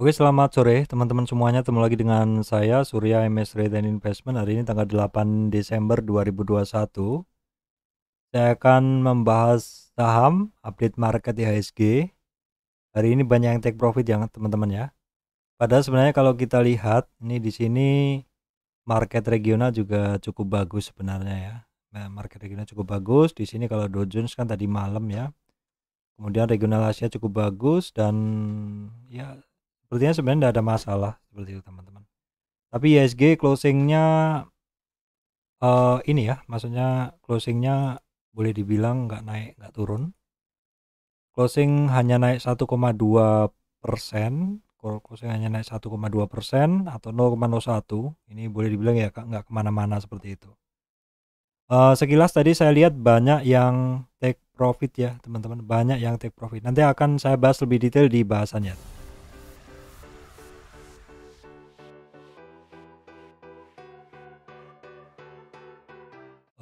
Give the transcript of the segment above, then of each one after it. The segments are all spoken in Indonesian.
Oke, selamat sore teman-teman semuanya. Ketemu lagi dengan saya Surya MS Trade and Investment. Hari ini tanggal 8 Desember 2021. Saya akan membahas saham update market IHSG. Hari ini banyak yang take profit ya teman-teman ya. Padahal sebenarnya kalau kita lihat ini di sini market regional juga cukup bagus sebenarnya ya. Nah, market regional cukup bagus. Di sini kalau Dow Jones kan tadi malam ya. Kemudian regional Asia cukup bagus dan ya sepertinya sebenarnya tidak ada masalah seperti itu teman-teman. Tapi IHSG closingnya ini ya, maksudnya closingnya boleh dibilang nggak naik nggak turun. Closing hanya naik 1,2%. Closing hanya naik 1,2% atau 0,01. Ini boleh dibilang ya nggak kemana-mana seperti itu. Sekilas tadi saya lihat banyak yang take profit ya teman-teman, banyak yang take profit. Nanti akan saya bahas lebih detail di bahasannya.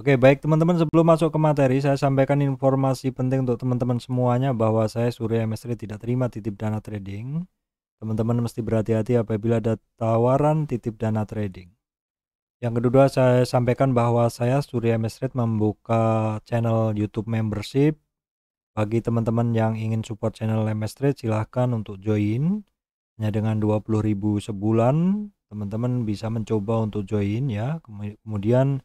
Oke, baik teman-teman, sebelum masuk ke materi, saya sampaikan informasi penting untuk teman-teman semuanya bahwa saya Surya MS Trade tidak terima titip dana trading. Teman-teman mesti berhati-hati apabila ada tawaran titip dana trading. Yang kedua, saya sampaikan bahwa saya Surya MS Trade membuka channel YouTube membership. Bagi teman-teman yang ingin support channel MS Trade, silahkan untuk join. Hanya dengan 20.000 sebulan, teman-teman bisa mencoba untuk join ya. Kemudian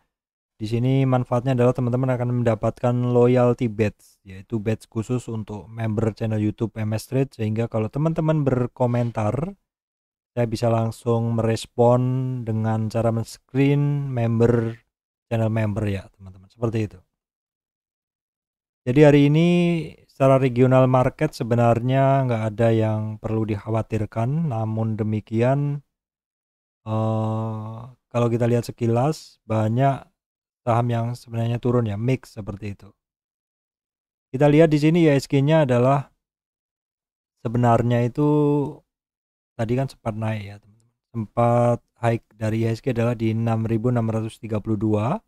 di sini manfaatnya adalah teman-teman akan mendapatkan loyalty badge, yaitu badge khusus untuk member channel YouTube MS Trade, sehingga kalau teman-teman berkomentar, saya bisa langsung merespon dengan cara men-screen member channel member ya teman-teman, seperti itu. Jadi hari ini secara regional market sebenarnya nggak ada yang perlu dikhawatirkan, namun demikian kalau kita lihat sekilas banyak saham yang sebenarnya turun ya, mix seperti itu. Kita lihat di sini IHSG-nya adalah sebenarnya itu tadi kan sempat naik ya, teman-teman. Sempat high dari IHSG adalah di 6.632,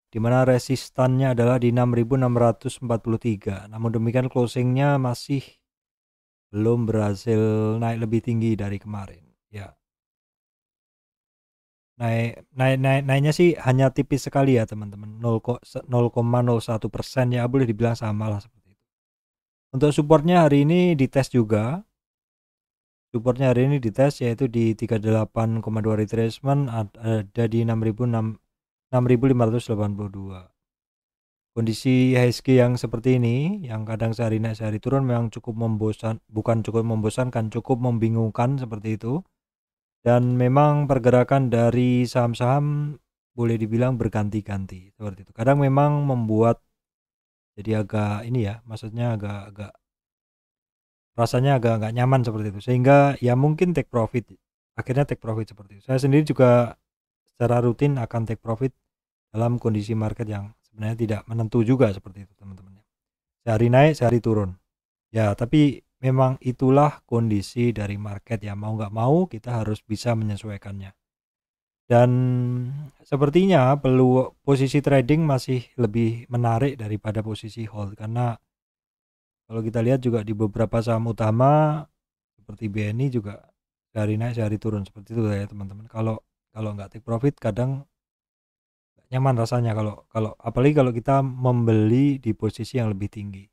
di mana resistannya adalah di 6.643. Namun demikian closingnya masih belum berhasil naik lebih tinggi dari kemarin. Ya, naiknya sih hanya tipis sekali ya teman-teman, 0,01% ya, boleh dibilang sama lah seperti itu. Untuk supportnya hari ini dites juga. Supportnya hari ini dites yaitu di 38,2 retracement, ada di 6.582. Kondisi IHSG yang seperti ini, yang kadang sehari naik sehari turun, memang cukup bukan cukup membosankan, cukup membingungkan seperti itu. Dan memang pergerakan dari saham-saham boleh dibilang berganti-ganti seperti itu. Kadang memang membuat jadi agak ini ya, maksudnya agak rasanya agak nggak nyaman seperti itu, sehingga ya mungkin take profit, akhirnya take profit seperti itu. Saya sendiri juga secara rutin akan take profit dalam kondisi market yang sebenarnya tidak menentu juga seperti itu teman-teman. Sehari naik sehari turun ya, tapi memang itulah kondisi dari market ya, mau nggak mau kita harus bisa menyesuaikannya. Dan sepertinya posisi trading masih lebih menarik daripada posisi hold, karena kalau kita lihat juga di beberapa saham utama seperti BNI juga sehari naik sehari turun seperti itu ya teman-teman. Kalau kalau nggak take profit kadang nggak nyaman rasanya, kalau kalau apalagi kalau kita membeli di posisi yang lebih tinggi.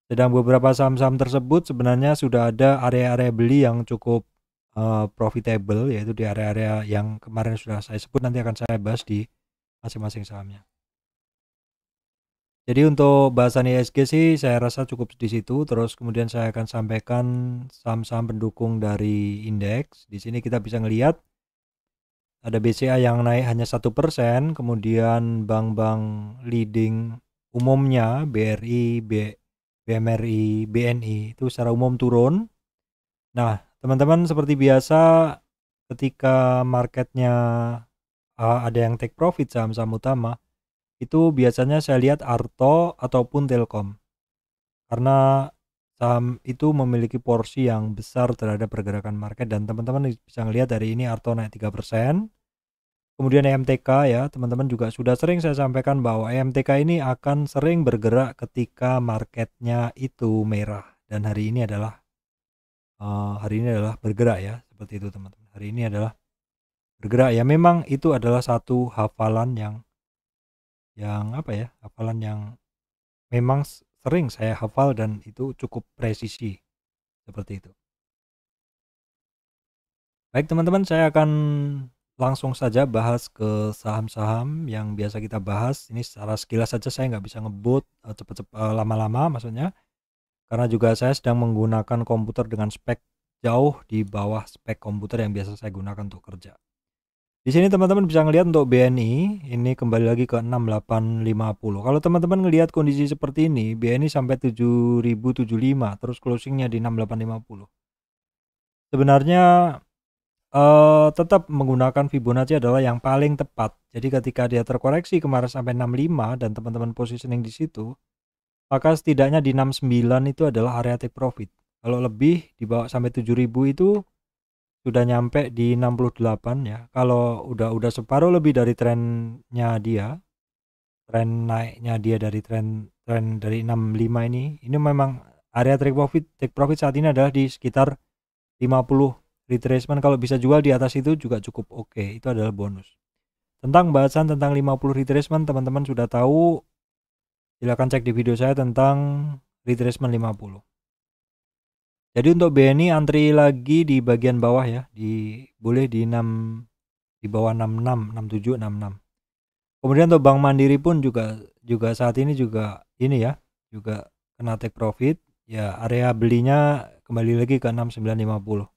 Sedang beberapa saham-saham tersebut sebenarnya sudah ada area-area beli yang cukup profitable, yaitu di area-area yang kemarin sudah saya sebut, nanti akan saya bahas di masing-masing sahamnya. Jadi untuk bahasan IHSG sih saya rasa cukup di situ. Terus kemudian saya akan sampaikan saham-saham pendukung dari indeks. Di sini kita bisa ngelihat ada BCA yang naik hanya 1%, kemudian bank-bank leading umumnya BRI, BMRI, BNI itu secara umum turun. Nah, teman-teman seperti biasa ketika marketnya ada yang take profit saham-saham utama, itu biasanya saya lihat Arto ataupun Telkom, karena saham itu memiliki porsi yang besar terhadap pergerakan market. Dan teman-teman bisa ngelihat dari ini Arto naik 3%. Kemudian EMTK ya, teman-teman juga sudah sering saya sampaikan bahwa EMTK ini akan sering bergerak ketika marketnya itu merah, dan hari ini adalah hari ini adalah bergerak ya, seperti itu teman-teman. Hari ini adalah bergerak ya, memang itu adalah satu hafalan yang apa ya, hafalan yang memang sering saya hafal dan itu cukup presisi, seperti itu. Baik teman-teman, saya akan langsung saja bahas ke saham-saham yang biasa kita bahas. Ini secara sekilas saja, saya nggak bisa ngebut cepet-cepet lama-lama maksudnya, karena juga saya sedang menggunakan komputer dengan spek jauh di bawah spek komputer yang biasa saya gunakan untuk kerja. Di sini teman-teman bisa ngelihat untuk BNI ini kembali lagi ke 6850. Kalau teman-teman ngelihat kondisi seperti ini, BNI sampai 7075 terus closingnya di 6850. Sebenarnya tetap menggunakan Fibonacci adalah yang paling tepat. Jadi ketika dia terkoreksi kemarin sampai 65 dan teman-teman positioning di situ, maka setidaknya di 69 itu adalah area take profit. Kalau lebih dibawa sampai 7000 itu sudah nyampe di 68 ya. Kalau udah separuh lebih dari trennya dia, tren naiknya dia dari tren dari 65 ini memang area take profit saat ini adalah di sekitar 50 retracement. Kalau bisa jual di atas itu juga cukup oke. Itu adalah bonus. Tentang bahasan tentang 50 retracement teman-teman sudah tahu, silahkan cek di video saya tentang retracement 50. Jadi untuk BNI antri lagi di bagian bawah ya, boleh di 6, di bawah 66, 67, 66. Kemudian untuk Bank Mandiri pun juga saat ini juga ini ya, juga kena take profit. Ya, area belinya kembali lagi ke 6950.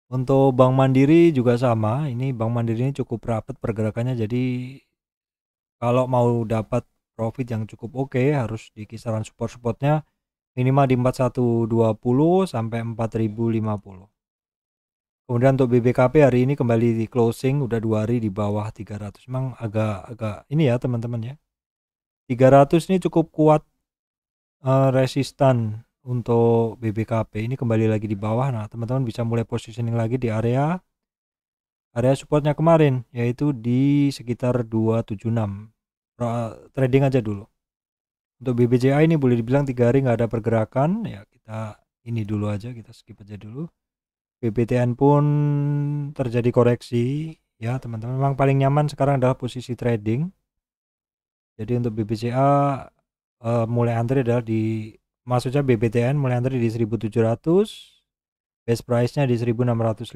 Untuk Bank Mandiri juga sama, ini Bank Mandiri ini cukup rapat pergerakannya, jadi kalau mau dapat profit yang cukup oke harus di kisaran support-supportnya minimal di 4120 sampai 4050. Kemudian untuk BBKP hari ini kembali di closing udah 2 hari di bawah 300. Memang agak ini ya teman-teman ya. 300 ini cukup kuat resistan untuk BBKP. Ini kembali lagi di bawah. Nah, teman-teman bisa mulai positioning lagi di area supportnya kemarin, yaitu di sekitar 276. Trading aja dulu. Untuk BBCA ini boleh dibilang 3 hari nggak ada pergerakan, ya kita ini dulu aja, kita skip aja dulu. BBTN pun terjadi koreksi ya teman-teman. Memang paling nyaman sekarang adalah posisi trading. Jadi untuk BBCA mulai antri adalah maksudnya BBTN mulai antri di 1700, base price-nya di 1650.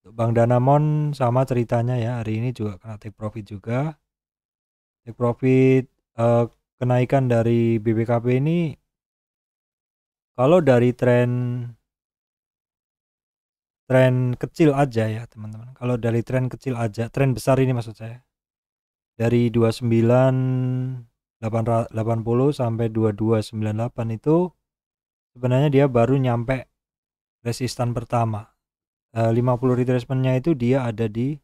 Untuk Bank Danamon sama ceritanya ya, hari ini juga kena take profit juga. Take profit kenaikan dari BBKP ini kalau dari tren kecil aja ya teman-teman. Kalau dari tren kecil aja, tren besar ini maksud saya, dari 29.880 sampai 2298 itu sebenarnya dia baru nyampe resistan pertama. 50 retracement-nya itu dia ada di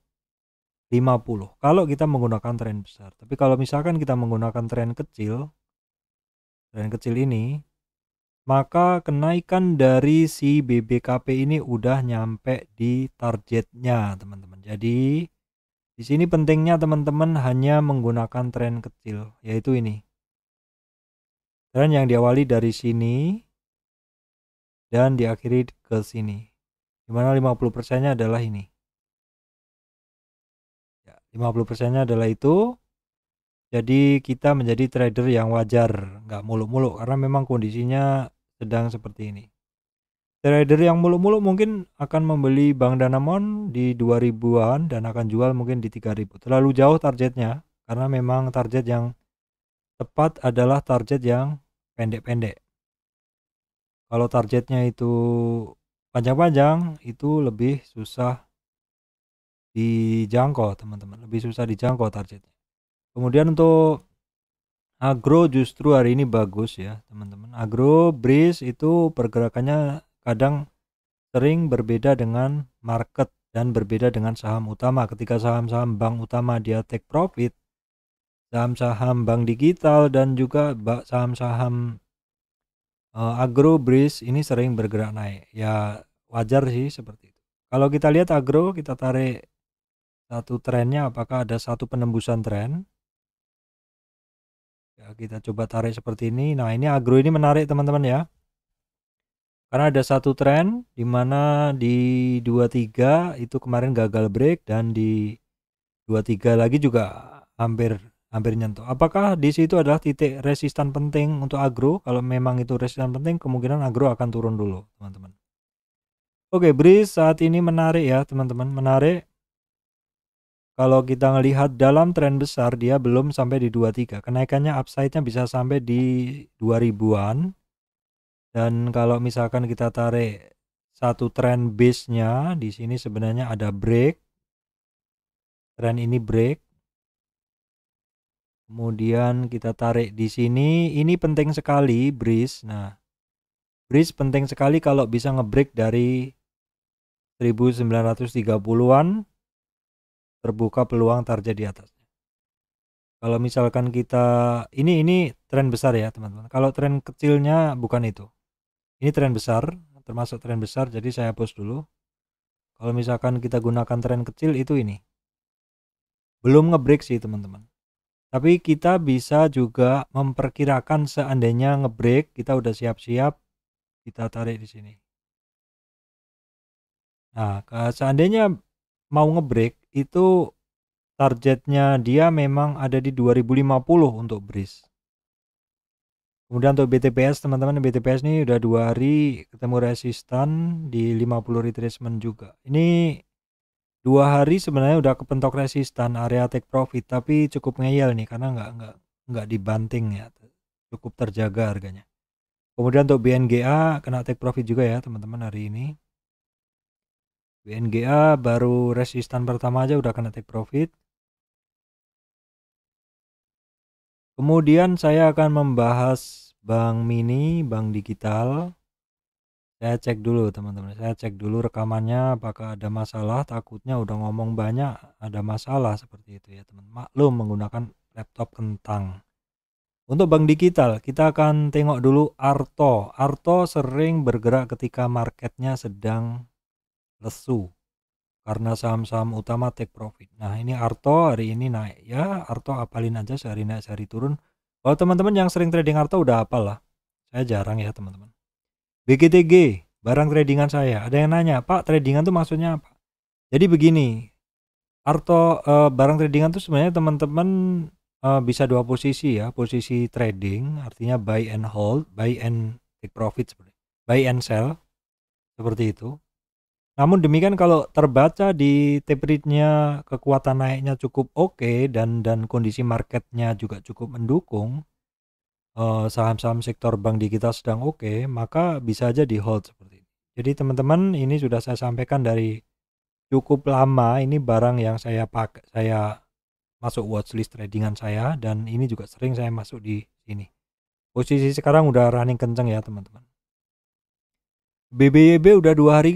50 kalau kita menggunakan tren besar. Tapi kalau misalkan kita menggunakan tren kecil ini, maka kenaikan dari si BBKP ini udah nyampe di targetnya teman-teman. Jadi di sini pentingnya teman-teman hanya menggunakan tren kecil, yaitu ini. Tren yang diawali dari sini dan diakhiri ke sini. Dimana 50%-nya adalah ini. Ya, 50%-nya adalah itu. Jadi kita menjadi trader yang wajar, nggak muluk-muluk karena memang kondisinya sedang seperti ini. Trader yang muluk-muluk mungkin akan membeli Bank Danamon di 2000-an dan akan jual mungkin di 3000. Terlalu jauh targetnya karena memang target yang tepat adalah target yang pendek-pendek. Kalau targetnya itu panjang-panjang itu lebih susah dijangkau teman-teman, lebih susah dijangkau targetnya. Kemudian untuk agro justru hari ini bagus ya teman-teman. Agro BRIS itu pergerakannya kadang sering berbeda dengan market dan berbeda dengan saham utama. Ketika saham-saham bank utama dia take profit, saham-saham bank digital dan juga saham-saham agro BRIS ini sering bergerak naik. Ya wajar sih seperti itu. Kalau kita lihat agro, kita tarik satu trennya, apakah ada satu penembusan tren. Ya, kita coba tarik seperti ini. Nah, ini agro ini menarik teman-teman ya. Karena ada satu tren di mana di 23 itu kemarin gagal break dan di 23 lagi juga hampir nyentuh. Apakah di situ adalah titik resistan penting untuk agro? Kalau memang itu resistan penting, kemungkinan agro akan turun dulu, teman-teman. Oke, BRIS saat ini menarik ya, teman-teman. Menarik. Kalau kita ngelihat dalam tren besar, dia belum sampai di 23. Kenaikannya upside-nya bisa sampai di 2000-an. Dan kalau misalkan kita tarik satu tren base-nya, di sini sebenarnya ada break. Tren ini break. Kemudian kita tarik di sini, ini penting sekali BRIS. Nah, BRIS penting sekali kalau bisa ngebreak dari 1930-an, terbuka peluang target di atasnya. Kalau misalkan kita ini tren besar ya, teman-teman. Kalau tren kecilnya bukan itu. Ini tren besar, termasuk tren besar, jadi saya post dulu. Kalau misalkan kita gunakan tren kecil itu ini. Belum ngebreak sih, teman-teman. Tapi kita bisa juga memperkirakan seandainya ngebreak, kita udah siap-siap, kita tarik di sini. Nah, seandainya mau ngebreak itu targetnya dia memang ada di 2050 untuk BRIS. Kemudian untuk BTPS, teman-teman, BTPS ini udah 2 hari ketemu resistan di 50 retracement juga. Ini 2 hari sebenarnya udah kepentok resistan area take profit, tapi cukup ngeyel nih karena nggak dibanting ya, cukup terjaga harganya. Kemudian untuk BNGA kena take profit juga ya, teman-teman, hari ini. BNGA baru resistan pertama aja udah kena take profit. Kemudian saya akan membahas bank mini, bank digital. Saya cek dulu, teman-teman. Saya cek dulu rekamannya apakah ada masalah. Takutnya udah ngomong banyak ada masalah seperti itu ya, teman. Maklum menggunakan laptop kentang. Untuk bank digital, kita akan tengok dulu Arto. Arto sering bergerak ketika marketnya sedang lesu karena saham-saham utama take profit. Nah, ini Arto hari ini naik ya. Arto apalin aja, sehari naik sehari turun. Kalau teman-teman yang sering trading Arto udah hafal lah. Saya jarang ya, teman-teman. BGTG, barang tradingan saya. Ada yang nanya, Pak, tradingan tuh maksudnya apa? Jadi begini, Arto barang tradingan tuh sebenarnya teman-teman bisa dua posisi ya. Posisi trading artinya buy and hold, buy and take profit seperti buy and sell seperti itu. Namun demikian kalau terbaca di tape-nya kekuatan naiknya cukup oke dan kondisi marketnya juga cukup mendukung, saham-saham sektor bank digital sedang oke, maka bisa aja di hold seperti ini. Jadi teman-teman, ini sudah saya sampaikan dari cukup lama, ini barang yang saya pakai, saya masuk watchlist tradingan saya, dan ini juga sering saya masuk di sini. Posisi sekarang udah running kenceng ya, teman-teman. BBYB udah 2 hari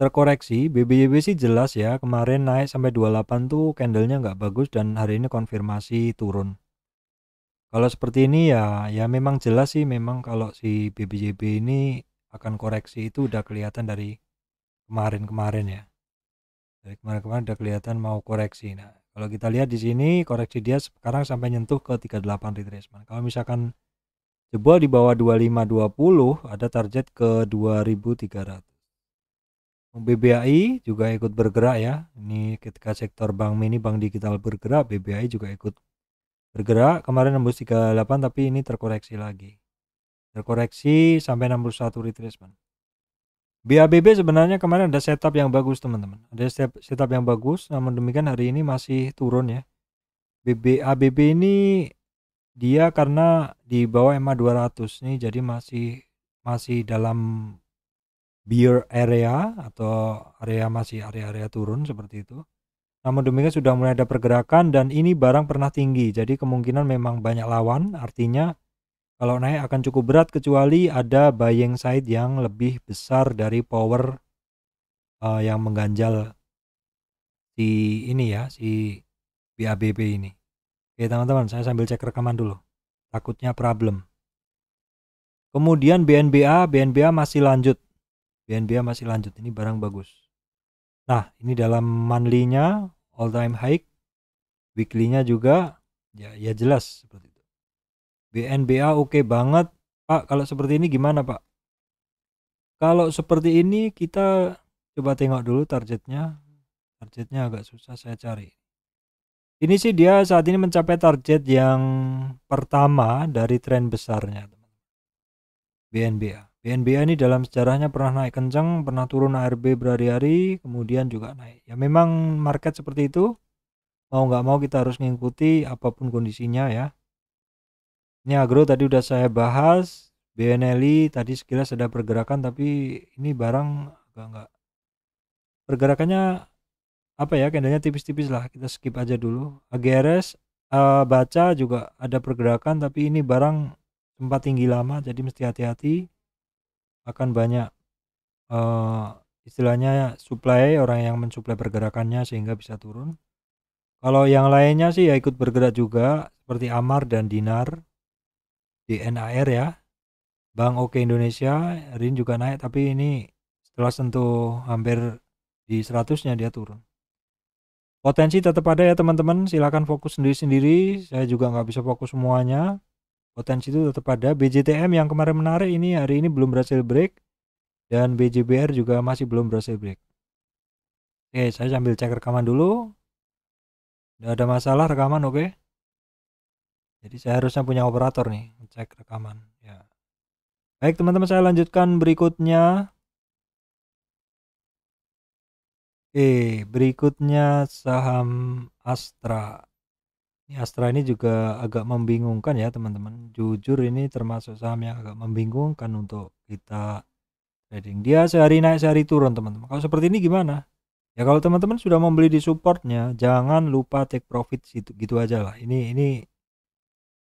terkoreksi. BBYB sih jelas ya, kemarin naik sampai 28 tuh candlenya nggak bagus dan hari ini konfirmasi turun. Kalau seperti ini ya memang jelas sih, memang kalau si BBYB ini akan koreksi itu udah kelihatan dari kemarin-kemarin ya. Dari kemarin-kemarin udah kelihatan mau koreksi. Nah, kalau kita lihat di sini koreksi dia sekarang sampai nyentuh ke 38 retracement. Kalau misalkan jebol di bawah 2520 ada target ke 2300. BBAI juga ikut bergerak ya. Ini ketika sektor bank mini, bank digital bergerak, BBAI juga ikut bergerak. Kemarin nembus 38 tapi ini terkoreksi lagi. Terkoreksi sampai 61 retracement. BABB sebenarnya kemarin ada setup yang bagus, teman-teman. Ada setup yang bagus, namun demikian hari ini masih turun ya. ABB ini dia karena di bawah EMA 200 nih, jadi masih dalam bear area atau masih area turun seperti itu. Namun demikian sudah mulai ada pergerakan dan ini barang pernah tinggi, jadi kemungkinan memang banyak lawan, artinya kalau naik akan cukup berat kecuali ada buying side yang lebih besar dari power yang mengganjal si ini ya, si BABB ini. Oke teman-teman, saya sambil cek rekaman dulu, takutnya problem. Kemudian BNBA masih lanjut. BNBA masih lanjut, ini barang bagus. Nah, ini dalam monthly-nya all time high, weekly-nya juga ya jelas seperti itu. BNBA oke banget. Pak, kalau seperti ini gimana, Pak? Kalau seperti ini kita coba tengok dulu targetnya. Targetnya agak susah saya cari. Ini sih dia saat ini mencapai target yang pertama dari tren besarnya, BNBA. BNBA ini dalam sejarahnya pernah naik kencang, pernah turun ARB berhari-hari, kemudian juga naik. Ya memang market seperti itu, mau nggak mau kita harus mengikuti apapun kondisinya ya. Ini agro tadi udah saya bahas, BNLI tadi sekilas ada pergerakan, tapi ini barang agak nggak pergerakannya apa ya, candlenya tipis-tipis lah, kita skip aja dulu. AGRS baca juga ada pergerakan, tapi ini barang sempat tinggi lama, jadi mesti hati-hati, akan banyak istilahnya supply, orang yang mensuplai pergerakannya sehingga bisa turun. Kalau yang lainnya sih ya ikut bergerak juga, seperti Amar dan Dinar, DNAR ya. Bank Oke Indonesia hari ini juga naik, tapi ini setelah sentuh hampir di 100-nya dia turun. Potensi tetap ada ya teman-teman, silakan fokus sendiri-sendiri, saya juga nggak bisa fokus semuanya. Potensi itu tetap ada. BJTM yang kemarin menarik ini hari ini belum berhasil break, dan BJBR juga masih belum berhasil break. Oke, saya sambil cek rekaman dulu. Udah ada masalah rekaman, oke? Jadi saya harusnya punya operator nih, cek rekaman ya. Baik teman-teman, saya lanjutkan berikutnya. Berikutnya saham Astra. Ini Astra ini juga agak membingungkan ya teman-teman. Jujur ini termasuk saham yang agak membingungkan untuk kita trading. Dia sehari naik sehari turun teman-teman. Kalau seperti ini gimana? Ya kalau teman-teman sudah membeli di supportnya, jangan lupa take profit gitu aja lah. Ini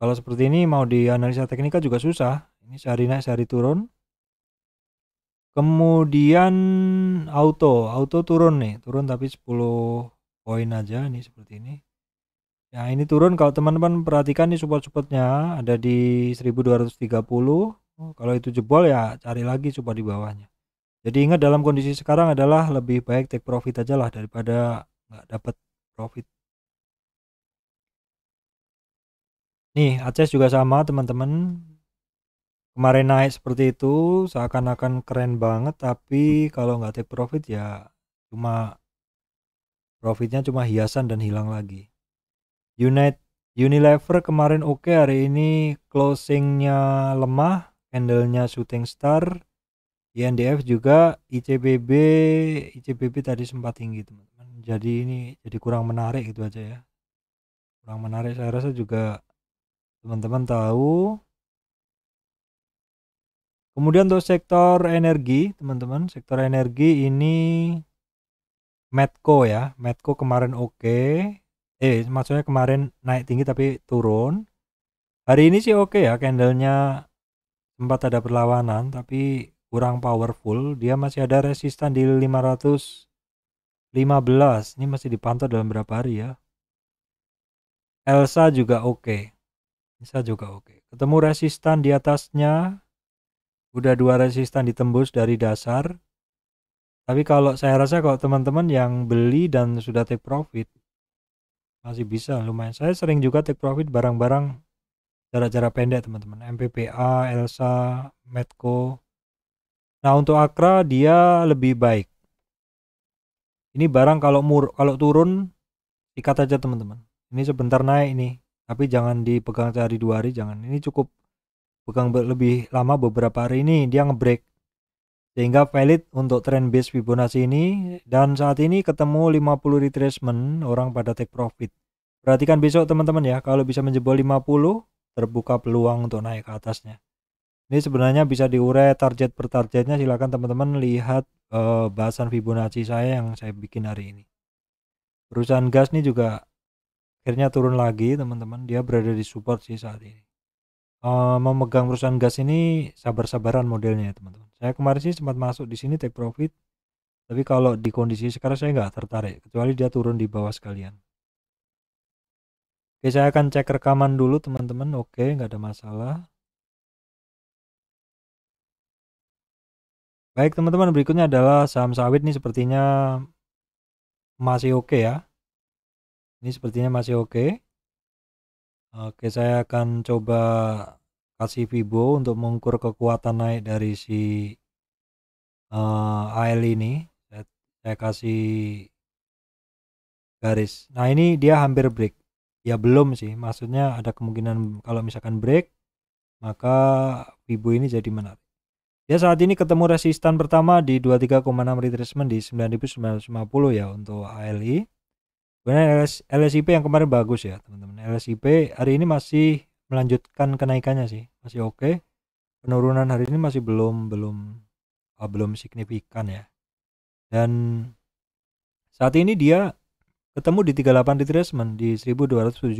kalau seperti ini mau dianalisa teknikal juga susah. Ini sehari naik sehari turun. Kemudian auto turun nih, turun tapi 10 poin aja nih seperti ini. Ya ini turun, kalau teman-teman perhatikan nih support-supportnya ada di 1230. Kalau itu jebol ya cari lagi support di bawahnya. Jadi ingat dalam kondisi sekarang adalah lebih baik take profit aja lah daripada nggak dapat profit. Nih Aces juga sama teman-teman. Kemarin naik seperti itu seakan-akan keren banget, tapi kalau nggak take profit ya cuma profitnya cuma hiasan dan hilang lagi. Unilever kemarin oke, hari ini closingnya lemah, candlenya shooting star. INDF juga, ICBB tadi sempat tinggi teman-teman. Jadi ini jadi kurang menarik gitu aja ya. Kurang menarik, saya rasa juga teman-teman tahu. Kemudian untuk sektor energi teman-teman, sektor energi ini Medco ya. Medco kemarin oke. Maksudnya kemarin naik tinggi tapi turun. Hari ini sih oke ya, candlenya sempat ada perlawanan tapi kurang powerful. Dia masih ada resistan di 515. Ini masih dipantau dalam berapa hari ya. Elsa juga oke. Elsa juga oke. Ketemu resistan di atasnya. Udah 2 resistan ditembus dari dasar. Tapi kalau saya rasa kalau teman-teman yang beli dan sudah take profit masih bisa lumayan. Saya sering juga take profit barang-barang jarak-jarak pendek teman-teman. MPPA, Elsa, Medco. Nah untuk Akra dia lebih baik. Ini barang kalau turun ikat aja teman-teman. Ini sebentar naik ini, tapi jangan dipegang sehari 2 hari, jangan. Ini cukup pegang lebih lama, beberapa hari ini dia ngebreak sehingga valid untuk trend base Fibonacci ini, dan saat ini ketemu 50 retracement, orang pada take profit. Perhatikan besok teman-teman ya, kalau bisa menjebol 50 terbuka peluang untuk naik ke atasnya. Ini sebenarnya bisa diurai target per targetnya, silakan teman-teman lihat bahasan Fibonacci saya yang saya bikin hari ini. Perusahaan gas nih juga akhirnya turun lagi teman-teman, dia berada di support sih saat ini. Memegang perusahaan gas ini sabar-sabaran modelnya ya teman-teman. Saya kemarin sih sempat masuk di sini take profit, tapi kalau di kondisi sekarang saya nggak tertarik kecuali dia turun di bawah sekalian. Oke, saya akan cek rekaman dulu teman-teman. Oke, nggak ada masalah. Baik teman-teman, berikutnya adalah saham sawit nih, sepertinya masih oke ya. Ini sepertinya masih oke. Oke, saya akan coba kasih Fibo untuk mengukur kekuatan naik dari si AL ini, saya kasih garis. Nah, ini dia hampir break. Ya belum sih, maksudnya ada kemungkinan kalau misalkan break, maka Fibo ini jadi menarik. Ya saat ini ketemu resistan pertama di 23,6 retracement di 9.950 ya untuk ALI. Sebenarnya LSIP yang kemarin bagus ya teman-teman. LSIP hari ini masih melanjutkan kenaikannya sih, masih oke. Penurunan hari ini masih belum signifikan ya. Dan saat ini dia ketemu di 38 retracement di 1275.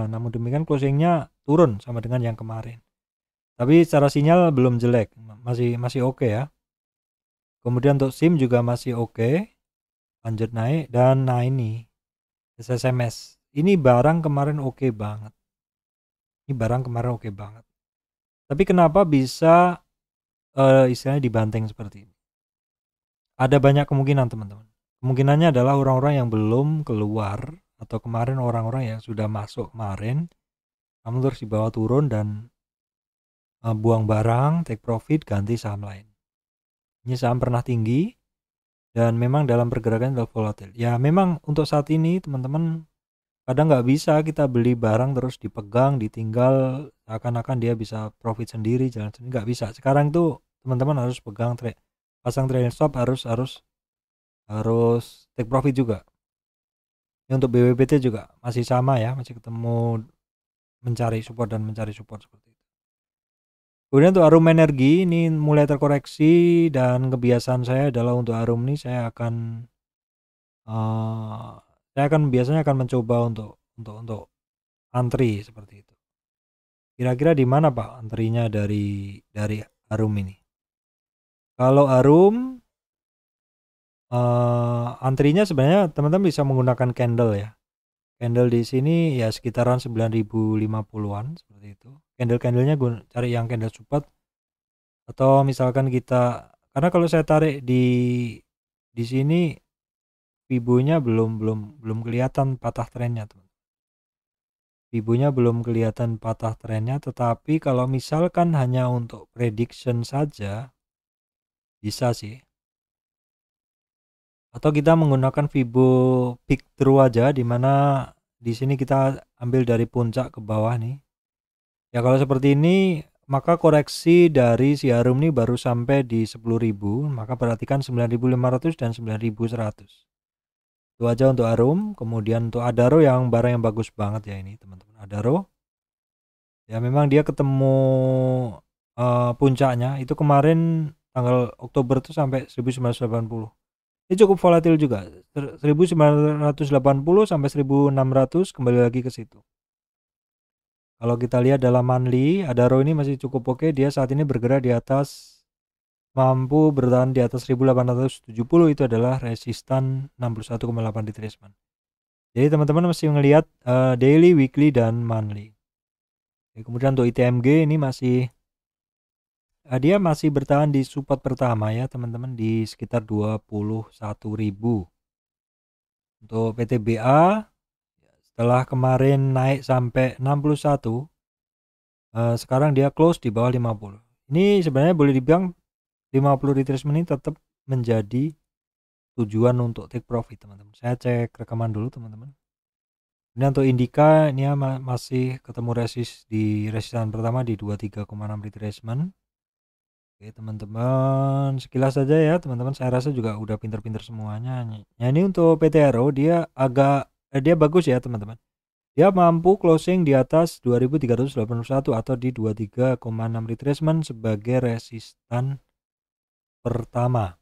Namun demikian closingnya turun sama dengan yang kemarin. Tapi secara sinyal belum jelek, masih oke ya. Kemudian untuk SIM juga masih oke, lanjut naik. Dan nah ini SSMS. Ini barang kemarin oke banget. Tapi kenapa bisa istilahnya dibanting seperti ini? Ada banyak kemungkinan teman-teman. Kemungkinannya adalah orang-orang yang belum keluar atau kemarin orang-orang yang sudah masuk kemarin, namun terus dibawa turun dan buang barang, take profit, ganti saham lain. Ini saham pernah tinggi dan memang dalam pergerakan adalah volatil. Ya memang untuk saat ini teman-teman kadang nggak bisa kita beli barang terus dipegang, ditinggal akan-akan dia bisa profit sendiri, jalan sendiri, nggak bisa. Sekarang tuh teman-teman harus pegang pasang trailing stop, harus take profit juga. Ya, untuk BWPT juga masih sama ya, masih ketemu mencari support seperti itu. Kemudian untuk Arum Energi ini mulai terkoreksi dan kebiasaan saya adalah untuk Arum ini saya akan biasanya akan mencoba untuk antri seperti itu. Kira-kira di mana Pak antrinya dari Arum ini? Kalau Arum antrinya sebenarnya teman-teman bisa menggunakan candle ya. Candle di sini ya sekitaran 9.050-an seperti itu. Candle-candlenya cari yang candle support atau misalkan kita, karena kalau saya tarik di sini Fibonya belum kelihatan patah trennya teman. Fibonya belum kelihatan patah trennya, tetapi kalau misalkan hanya untuk prediction saja bisa sih. Atau kita menggunakan Fibo peak through aja, dimana di sini kita ambil dari puncak ke bawah nih. Ya kalau seperti ini maka koreksi dari si Arum ini baru sampai di 10.000, maka perhatikan 9.500 dan 9.100. Itu aja untuk Arum. Kemudian untuk Adaro yang barang yang bagus banget ya ini teman-teman. Adaro ya memang dia ketemu puncaknya itu kemarin tanggal Oktober itu sampai 1980. Ini cukup volatil juga, 1980 sampai 1600 kembali lagi ke situ. Kalau kita lihat dalam monthly, Adaro ini masih cukup oke. Dia saat ini bergerak di atas, mampu bertahan di atas 1870, itu adalah resistan 61,8 retracement. Jadi teman-teman mesti melihat daily, weekly, dan monthly. Kemudian untuk ITMG ini dia masih bertahan di support pertama ya teman-teman di sekitar 21.000. Untuk PTBA setelah kemarin naik sampai 61, sekarang dia close di bawah 50. Ini sebenarnya boleh dibilang 50 retracement ini tetap menjadi tujuan untuk take profit teman-teman. Saya cek rekaman dulu teman-teman. Ini untuk Indika ini masih ketemu resistan pertama di 23,6 retracement. Oke teman-teman, sekilas saja ya teman-teman, saya rasa juga udah pinter-pinter semuanya. Nah ini untuk PTRO dia dia bagus ya teman-teman. Dia mampu closing di atas 2381 atau di 23,6 retracement sebagai resistan pertama.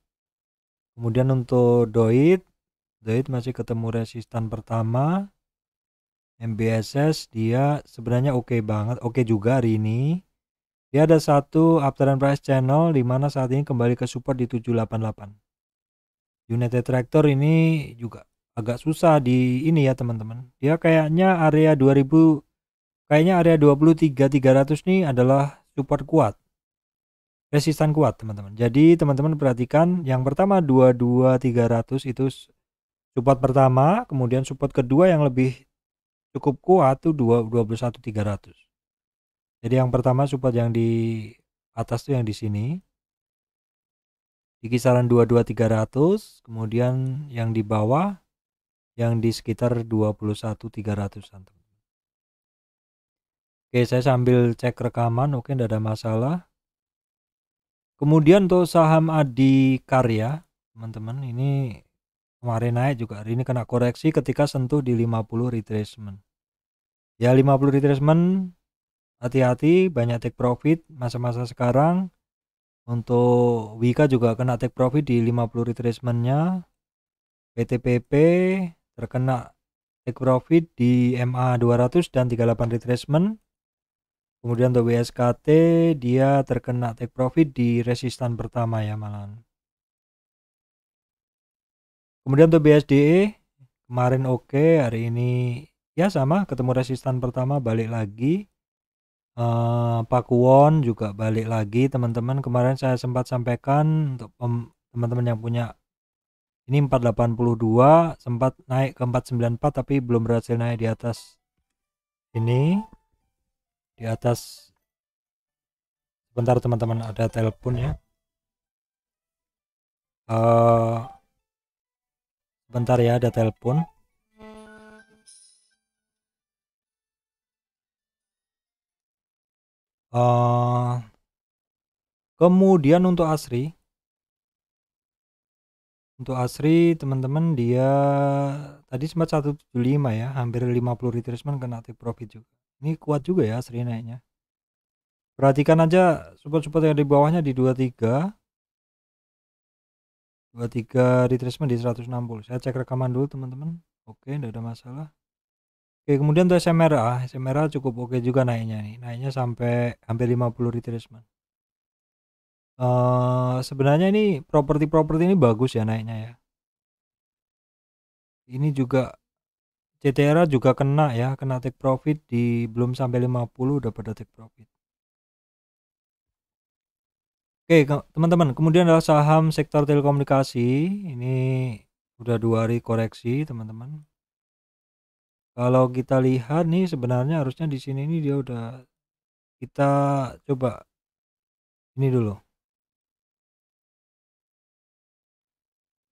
Kemudian untuk Doit masih ketemu resistan pertama. MBSS dia sebenarnya oke banget, oke juga hari ini. Dia ada satu uptrend price channel di mana saat ini kembali ke support di 788. United Tractor ini juga agak susah di ini ya teman-teman. Dia kayaknya area 2000, kayaknya area 23.300 nih adalah support kuat. Resistan kuat teman-teman. Jadi teman-teman perhatikan yang pertama 22.300 itu support pertama, kemudian support kedua yang lebih cukup kuat tuh 21.300. Jadi yang pertama support yang di atas tuh yang di sini. di kisaran 22.300, kemudian yang di bawah yang di sekitar 21.300-an. Oke, saya sambil cek rekaman. Oke, tidak ada masalah. Kemudian untuk saham Adikarya, teman-teman, ini kemarin naik juga, hari ini kena koreksi ketika sentuh di 50 retracement. Ya 50 retracement, hati-hati, banyak take profit masa-masa sekarang. Untuk Wika juga kena take profit di 50 retracementnya. PTPP terkena take profit di MA 200 dan 38 retracement. Kemudian untuk WSKT dia terkena take profit di resistan pertama ya malahan. Kemudian untuk BSDE kemarin oke, hari ini ya sama, ketemu resistan pertama balik lagi. Pakuwon juga balik lagi teman-teman. Kemarin saya sempat sampaikan untuk teman-teman yang punya ini 482 sempat naik ke 494 tapi belum berhasil naik di atas ini, di atas. Sebentar teman-teman, ada telepon ya. Bentar ya, ada telepon. Kemudian untuk Asri teman-teman, dia tadi sempat 175 ya, hampir 50 retracement kena take profit juga. Ini kuat juga ya Asri naiknya. Perhatikan aja support-support yang di bawahnya di 23 retracement di 160. Saya cek rekaman dulu teman-teman. Oke, tidak ada masalah. Oke, kemudian untuk SMRA cukup oke juga naiknya nih. Naiknya sampai hampir 50 retracement. Sebenarnya ini properti ini bagus ya naiknya ya. Ini juga CTRA juga kena ya, kena take profit di belum sampai 50 udah pada take profit. Oke, teman-teman, kemudian adalah saham sektor telekomunikasi. Ini udah 2 hari koreksi, teman-teman. Kalau kita lihat nih sebenarnya harusnya di sini ini dia udah, kita coba ini dulu.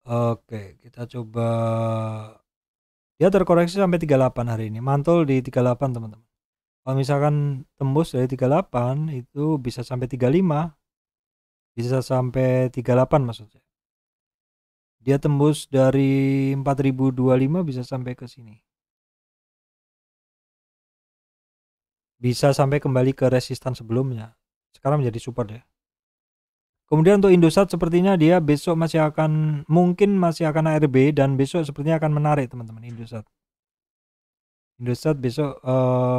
Oke, kita coba, dia terkoreksi sampai 38 hari ini, mantul di 38 teman-teman. Kalau misalkan tembus dari 38 itu bisa sampai 35, bisa sampai 38 maksudnya. Dia tembus dari 4025 bisa sampai ke sini, bisa sampai kembali ke resistan sebelumnya, sekarang menjadi support ya. Kemudian untuk Indosat sepertinya dia besok mungkin masih akan ARB dan besok sepertinya akan menarik teman-teman. Indosat besok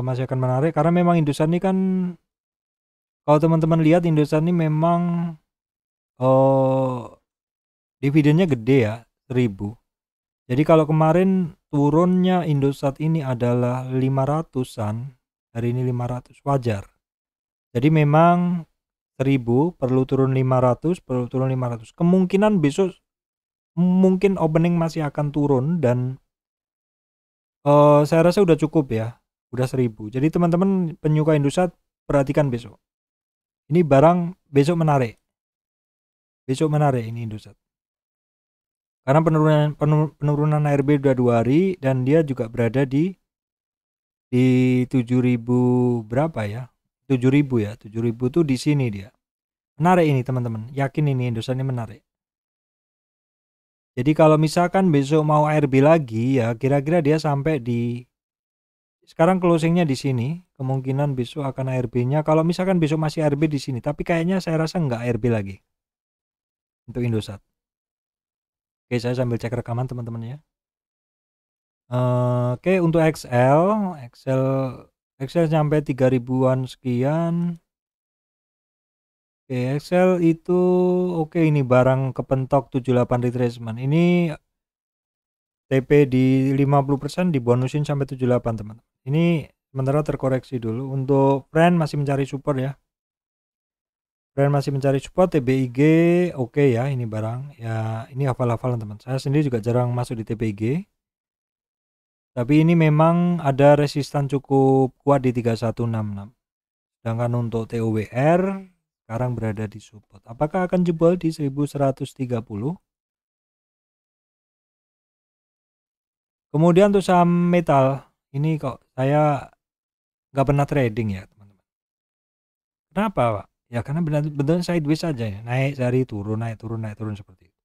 masih akan menarik karena memang Indosat ini kan, kalau teman-teman lihat Indosat ini memang dividennya gede ya, 1000. Jadi kalau kemarin turunnya Indosat ini adalah 500-an, hari ini 500, wajar. Jadi memang 1000 perlu turun 500, kemungkinan besok mungkin opening masih akan turun dan saya rasa udah cukup ya, udah 1000. Jadi teman-teman penyuka Indosat perhatikan besok, ini barang besok menarik ini Indosat karena penurunan ARB udah 2 hari dan dia juga berada di 7000 berapa ya, 7000 ya, 7000 tuh di sini dia. Menarik ini teman-teman, yakin ini Indosat ini menarik. Jadi kalau misalkan besok mau ARB lagi ya, kira-kira dia sampai di, sekarang closingnya di sini, kemungkinan besok akan ARB-nya. Kalau misalkan besok masih ARB di sini, tapi kayaknya saya rasa nggak ARB lagi untuk Indosat. Oke, saya sambil cek rekaman teman-teman ya. Oke, untuk Excel sampai 3000-an sekian. Oke, Excel itu oke, ini barang kepentok 78 retracement. Ini TP di 50% dibonusin sampai 78 teman. Ini sementara terkoreksi dulu. Untuk Friend masih mencari support ya. TBIG oke ya, ini barang ya, ini hafal-hafalan teman. Saya sendiri juga jarang masuk di TBIG. Tapi ini memang ada resistan cukup kuat di 3166. Sedangkan untuk TOWR sekarang berada di support. Apakah akan jebol di 1130? Kemudian untuk saham metal, ini kok saya nggak pernah trading ya teman-teman. Kenapa Pak? Ya karena benar-benar sideways saja ya, naik sehari turun, naik turun seperti itu.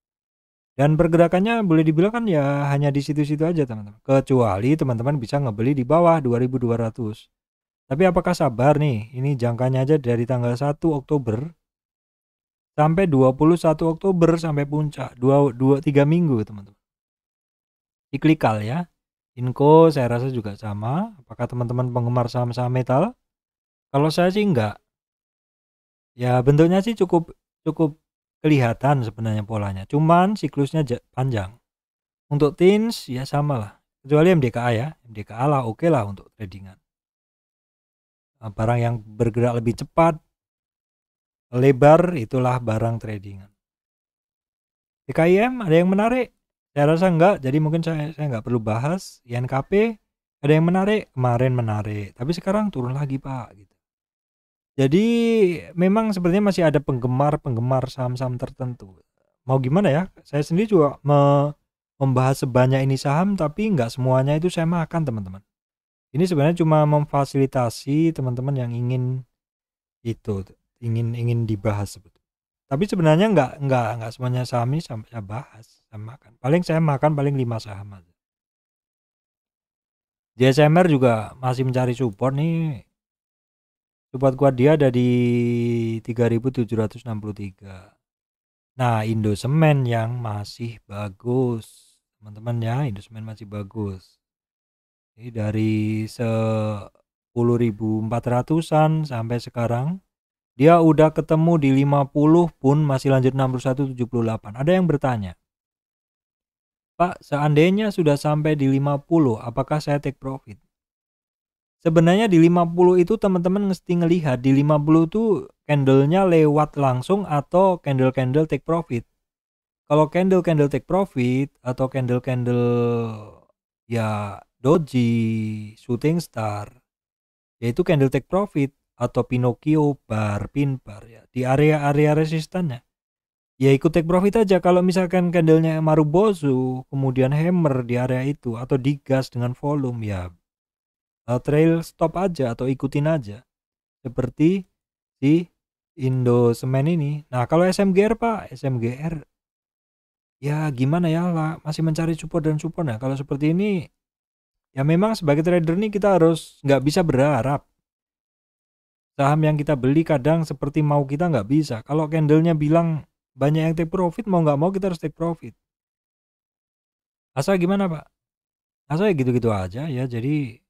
Dan pergerakannya boleh dibilang kan ya hanya di situ-situ aja teman-teman. Kecuali teman-teman bisa ngebeli di bawah 2200. Tapi apakah sabar nih? Ini jangkanya aja dari tanggal 1 Oktober sampai 21 Oktober sampai puncak 3 minggu teman-teman. Iklikal ya. Inco saya rasa juga sama. Apakah teman-teman penggemar saham-saham metal? Kalau saya sih enggak. Ya bentuknya sih cukup cukup kelihatan sebenarnya polanya. Cuman siklusnya panjang. Untuk teens ya sama lah. Kecuali MDKA ya. MDKA lah oke lah untuk tradingan. Barang yang bergerak lebih cepat, lebar, itulah barang tradingan. DKIM ada yang menarik? Saya rasa enggak, jadi mungkin saya nggak perlu bahas. INKP ada yang menarik? Kemarin menarik, tapi sekarang turun lagi Pak. Gitu. Jadi memang sepertinya masih ada penggemar saham-saham tertentu. Mau gimana ya? Saya sendiri juga membahas sebanyak ini saham, tapi nggak semuanya itu saya makan teman-teman. Ini sebenarnya cuma memfasilitasi teman-teman yang ingin dibahas sebetulnya. Tapi sebenarnya nggak semuanya saham ini sampai saya bahas, saya makan. Paling saya makan 5 saham aja. JSMR juga masih mencari support nih. Support kuat dia ada di 3763. Nah, Indosemen yang masih bagus. Teman-teman ya, Indosemen masih bagus. Ini dari 10.400-an sampai sekarang dia udah ketemu di 50 pun masih lanjut 6178. Ada yang bertanya, Pak, seandainya sudah sampai di 50, apakah saya take profit? Sebenarnya di 50 itu teman-teman mesti ngelihat di 50 itu candle-nya lewat langsung atau candle-candle take profit. Kalau candle-candle take profit atau candle-candle ya doji, shooting star, yaitu candle take profit atau Pinocchio bar, pin bar ya di area-area resistannya. Ya ikut take profit aja. Kalau misalkan candlenya Marubozu kemudian hammer di area itu atau digas dengan volume ya trail stop aja atau ikutin aja seperti di Indosemen ini. Nah kalau SMGR Pak, SMGR ya gimana ya lah, masih mencari support dan support. Nah kalau seperti ini ya memang sebagai trader nih kita harus nggak bisa berharap saham yang kita beli kadang seperti mau kita nggak bisa. Kalau candlenya bilang banyak yang take profit, mau nggak mau kita harus take profit. Asa gimana Pak? Asa ya gitu-gitu aja ya, jadi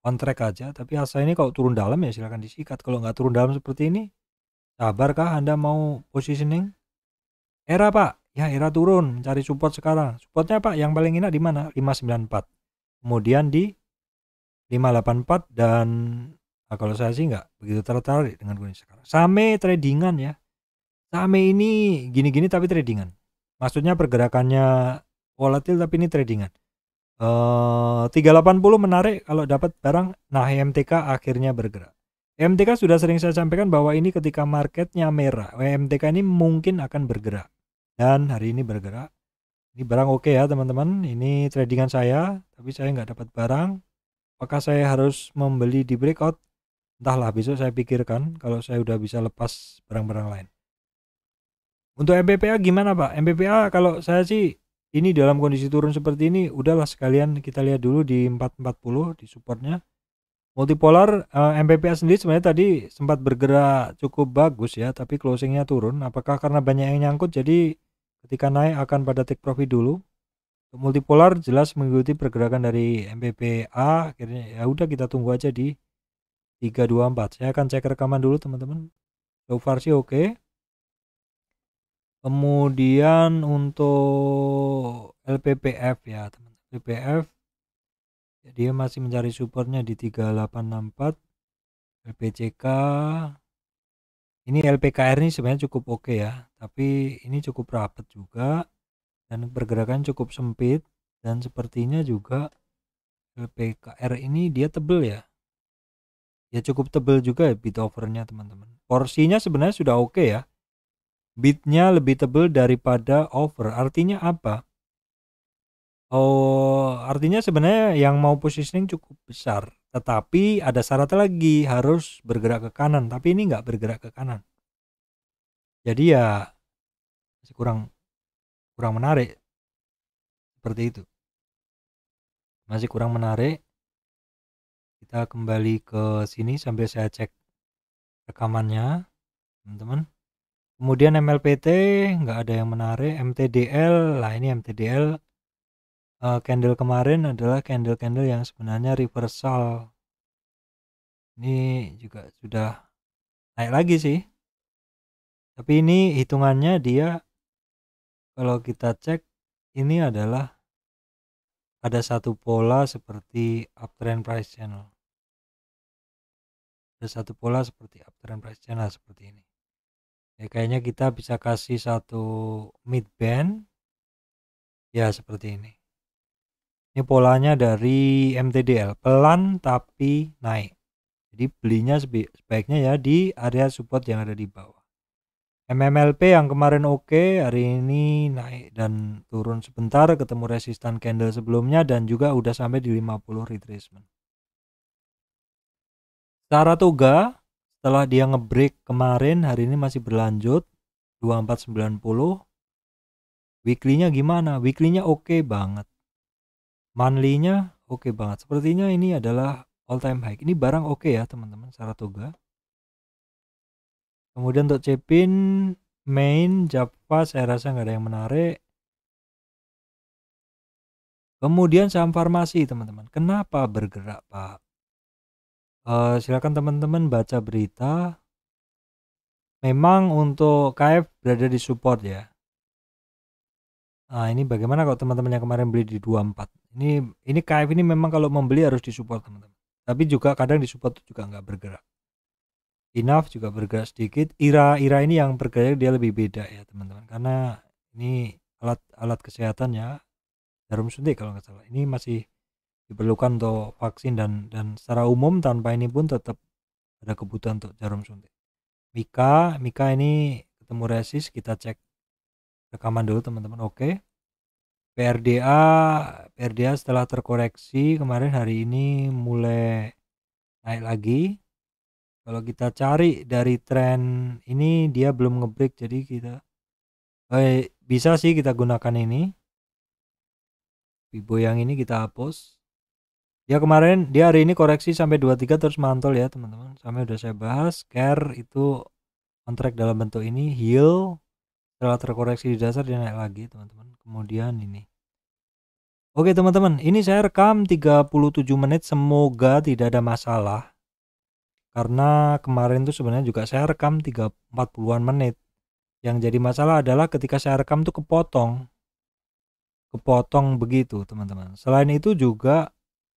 on track aja. Tapi asa ini kalau turun dalam ya silakan disikat. Kalau nggak turun dalam seperti ini, sabarkah Anda mau positioning? Era Pak, ya era turun, cari support sekarang. Supportnya Pak, yang paling enak di mana? 594. Kemudian di 584 dan kalau saya sih nggak begitu tertarik dengan kondisi sekarang. Same tradingan ya. Same ini gini-gini tapi tradingan. Maksudnya pergerakannya volatil tapi ini tradingan. 380 menarik kalau dapat barang. Nah, MTK akhirnya bergerak. MTK sudah sering saya sampaikan bahwa ini ketika marketnya merah, MTK ini mungkin akan bergerak. Dan hari ini bergerak. Ini barang oke ya teman-teman. Ini tradingan saya, tapi saya nggak dapat barang. Apakah saya harus membeli di breakout? Entahlah, besok saya pikirkan kalau saya udah bisa lepas barang-barang lain. Untuk MPPA gimana Pak? MPPA kalau saya sih ini dalam kondisi turun seperti ini udahlah sekalian kita lihat dulu di 440 di supportnya. Multipolar MPPA sendiri sebenarnya tadi sempat bergerak cukup bagus ya, tapi closingnya turun. Apakah karena banyak yang nyangkut jadi ketika naik akan pada take profit dulu? Untuk multipolar jelas mengikuti pergerakan dari MPPA, akhirnya ya udah kita tunggu aja di 324. Saya akan cek rekaman dulu teman-teman. So far sih oke. Kemudian untuk LPPF ya teman, LPPF dia masih mencari supportnya di 3864. LPCK ini LPKR ini sebenarnya cukup oke ya, tapi ini cukup rapat juga dan pergerakan cukup sempit dan sepertinya juga LPKR ini dia tebel ya. Ya cukup tebel juga ya bid overnya teman-teman. Porsinya sebenarnya sudah oke ya. Bidnya lebih tebel daripada over. Artinya apa? Oh, artinya sebenarnya yang mau positioning cukup besar. Tetapi ada syarat lagi, harus bergerak ke kanan. Tapi ini nggak bergerak ke kanan. Jadi ya masih kurang menarik seperti itu. Masih kurang menarik. Kita kembali ke sini sambil saya cek rekamannya, teman-teman. Kemudian MLPT nggak ada yang menarik. MTDL, lah ini MTDL candle kemarin adalah candle-candle yang sebenarnya reversal. Ini juga sudah naik lagi sih. Tapi ini hitungannya dia kalau kita cek ini adalah ada satu pola seperti uptrend price channel. Ada satu pola seperti uptrend price channel seperti ini. Ya kayaknya kita bisa kasih satu mid band ya seperti ini. Ini polanya dari MTDL, pelan tapi naik. Jadi belinya sebaiknya ya di area support yang ada di bawah. MMLP yang kemarin oke, hari ini naik dan turun sebentar, ketemu resistan candle sebelumnya dan juga udah sampai di 50 retracement. Saratoga setelah dia ngebreak kemarin, hari ini masih berlanjut 2490. Weekly-nya gimana? Weekly-nya oke banget. Monthly-nya oke banget. Sepertinya ini adalah all time high. Ini barang oke ya teman-teman, Saratoga. Kemudian untuk Cepin, main, Java saya rasa nggak ada yang menarik. Kemudian saham farmasi teman-teman. Kenapa bergerak Pak? Silakan teman-teman baca berita. Memang untuk KF berada di support ya. Nah ini bagaimana kalau teman-teman yang kemarin beli di 24? Ini KF ini memang kalau membeli harus disupport teman-teman. Tapi juga kadang disupport juga nggak bergerak. Enough juga bergerak sedikit. Ira ini yang bergerak dia lebih beda ya teman-teman. Karena ini alat kesehatan ya. Jarum suntik kalau nggak salah. Ini masih diperlukan untuk vaksin dan secara umum tanpa ini pun tetap ada kebutuhan untuk jarum suntik. Mika ini ketemu resist, kita cek rekaman dulu teman-teman. Oke. PRDA setelah terkoreksi kemarin, hari ini mulai naik lagi. Kalau kita cari dari tren ini dia belum ngebreak, jadi kita bisa sih kita gunakan ini. Fibo yang ini kita hapus. Dia hari ini koreksi sampai 23 terus mantul ya teman-teman. Sampai udah saya bahas, care itu kontrak dalam bentuk ini, heal setelah terkoreksi di dasar dia naik lagi teman-teman. Kemudian ini. Oke teman-teman, ini saya rekam 37 menit, semoga tidak ada masalah. Karena kemarin tuh sebenarnya juga saya rekam 40-an menit. Yang jadi masalah adalah ketika saya rekam tuh kepotong begitu teman-teman. Selain itu juga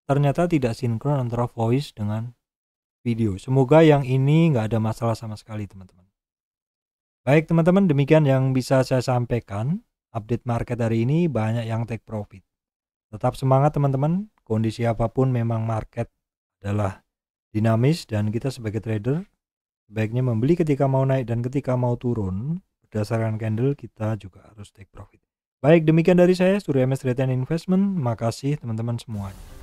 ternyata tidak sinkron antara voice dengan video. Semoga yang ini nggak ada masalah sama sekali teman-teman. Baik teman-teman, demikian yang bisa saya sampaikan. Update market hari ini banyak yang take profit. Tetap semangat teman-teman. Kondisi apapun memang market adalah dinamis dan kita sebagai trader sebaiknya membeli ketika mau naik dan ketika mau turun. Berdasarkan candle kita juga harus take profit. Baik, demikian dari saya, Surya MS Trade and Investment. Makasih teman-teman semuanya.